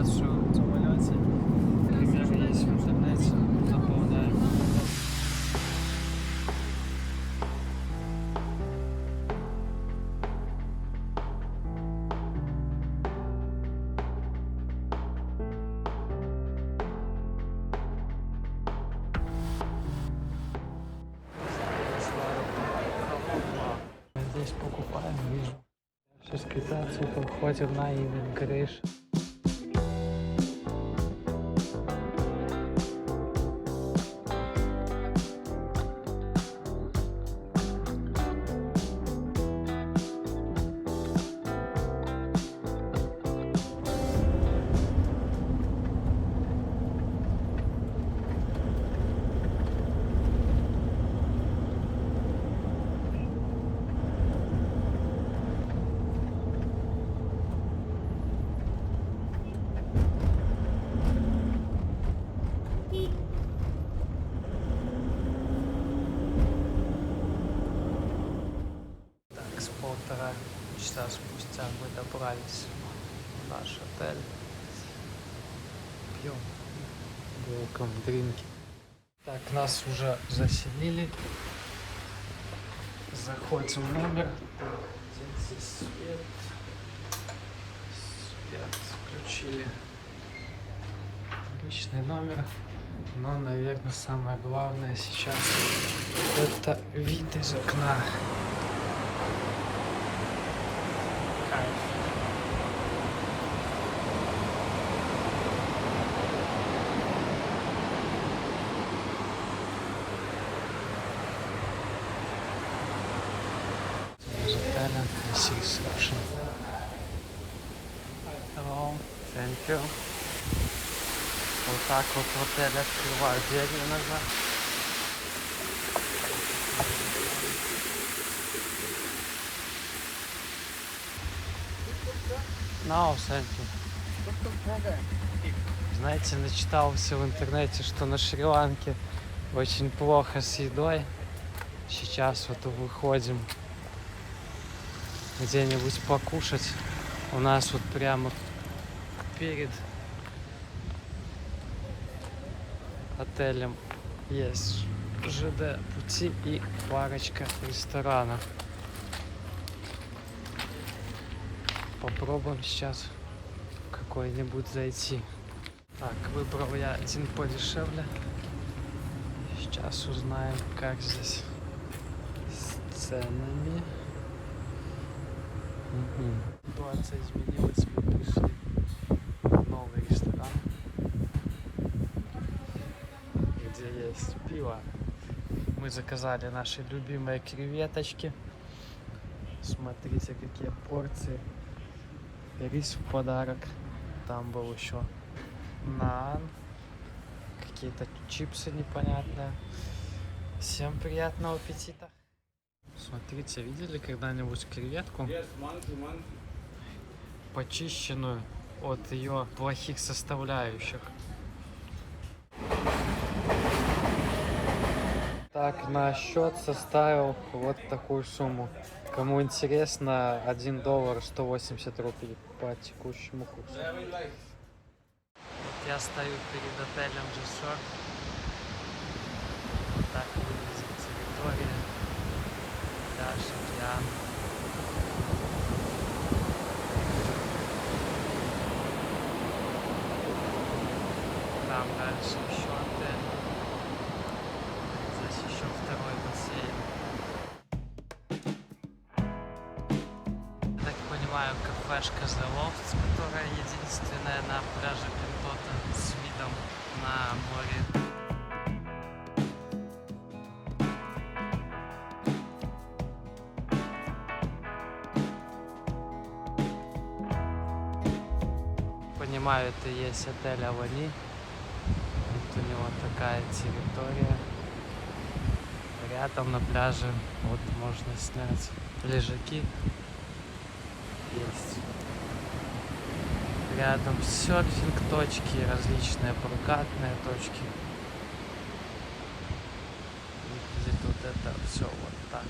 информацию в самолете. Примеры есть в интернете, заполняем. Здесь покупаем, вижу. Сейчас квитанцию подходим на Immigration. С 1,5 часа спустя мы добрались в наш отель. Пьем welcome дринки. Так, нас уже заселили. Заходим в номер. Так, где здесь свет? Свет включили. Отличный номер. Но, наверное, самое главное сейчас это вид из окна. Reception. Hello, thank you. Вот так вот в отеле открывают двери иногда. No, thank you. Знаете, начитался в интернете, что на Шри-Ланке очень плохо с едой. Сейчас вот выходим где-нибудь покушать. У нас вот прямо перед отелем есть ЖД пути и парочка ресторанов. Попробуем сейчас в какой-нибудь зайти. Так, выбрал я один подешевле. Сейчас узнаем, как здесь с ценами. Ситуация изменилась, мы пришли в новый ресторан, где есть пиво. Мы заказали наши любимые креветочки. Смотрите, какие порции. Рис в подарок. Там был еще наан, какие-то чипсы непонятные. Всем приятного аппетита. Смотрите, видели когда-нибудь креветку, почищенную от ее плохих составляющих? Так, на счет составил вот такую сумму. Кому интересно, $1 180 рублей по текущему курсу. Вот я стою перед отелем Resort. Вот так выглядит территория. Пляж, океан. Там дальше еще отель. Здесь еще второй бассейн. Я так понимаю, кафешка The Loft, которая единственная на пляже Пинтота с видом на море. Понимаю, это и есть отель Авани. Вот у него такая территория. Рядом на пляже вот можно снять лежаки. Есть. Рядом серфинг точки, различные прокатные точки. Выглядит вот это все вот так.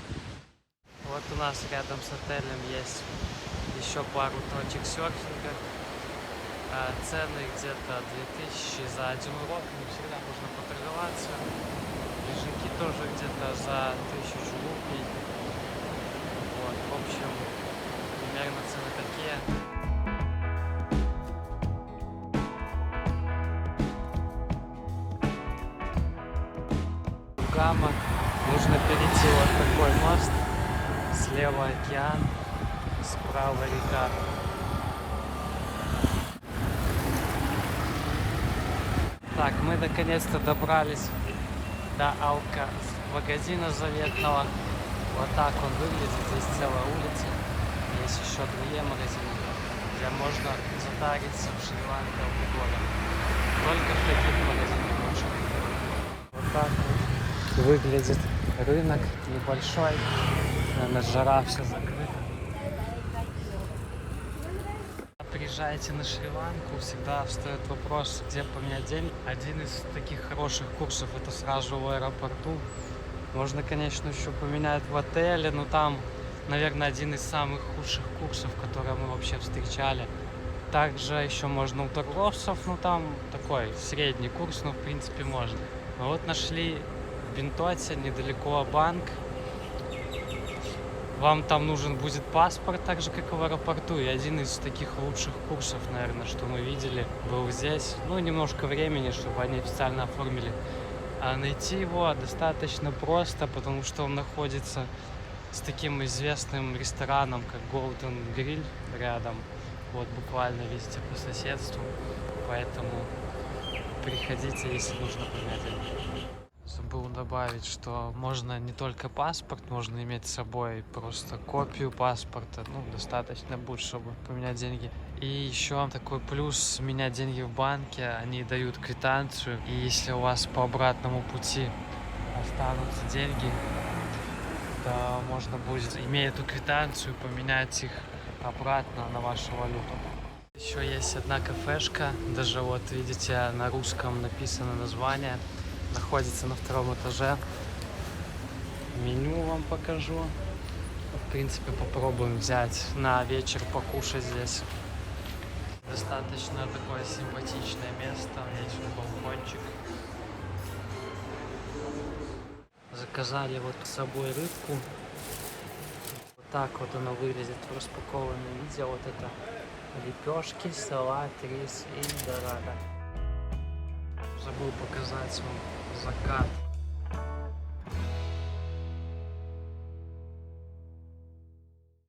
Вот у нас рядом с отелем есть еще пару точек серфинга. Цены где-то 2000 за 1 урок, но всегда можно поторговаться. Лежаки тоже где-то за 1000 рублей. Вот, в общем, примерно цены такие. Гамма. Нужно перейти вот такой мост. Слева океан, справа река. Так, мы наконец-то добрались до магазина заветного. Вот так он выглядит. Здесь целая улица. Есть еще другие магазины, где можно затариться в Шри-Ланке алкоголем. Только в таких магазинах можно. Вот так вот выглядит рынок небольшой. Наверное, жара, все закрыто. Приезжаете на Шри-Ланку, всегда встает вопрос, где поменять деньги. Один из таких хороших курсов — это сразу в аэропорту. Можно, конечно, еще поменять в отеле, но там, наверное, один из самых худших курсов, которые мы вообще встречали. Также еще можно у торговцев, ну там такой средний курс, но в принципе можно. Но вот нашли в Бентоте, недалеко банк. Вам там нужен будет паспорт, так же, как и в аэропорту. И один из таких лучших курсов, наверное, что мы видели, был здесь. Ну, немножко времени, чтобы они официально оформили. А найти его достаточно просто, потому что он находится с таким известным рестораном, как Golden Grill рядом. Вот буквально везде по соседству. Поэтому приходите, если нужно поменять деньги. Забыл добавить, что можно не только паспорт, можно иметь с собой просто копию паспорта. Ну, достаточно будет, чтобы поменять деньги. И еще такой плюс: менять деньги в банке, они дают квитанцию. И если у вас по обратному пути останутся деньги, то можно будет, имея эту квитанцию, поменять их обратно на вашу валюту. Еще есть одна кафешка, даже вот видите, на русском написано название. Находится на 2-м этаже. Меню вам покажу. В принципе, попробуем взять на вечер покушать здесь. Достаточно такое симпатичное место. Есть балкончик. Заказали вот с собой рыбку. Вот так вот она выглядит в распакованном виде. Вот это лепешки, салат, рис и дорада. Забыл показать вам закат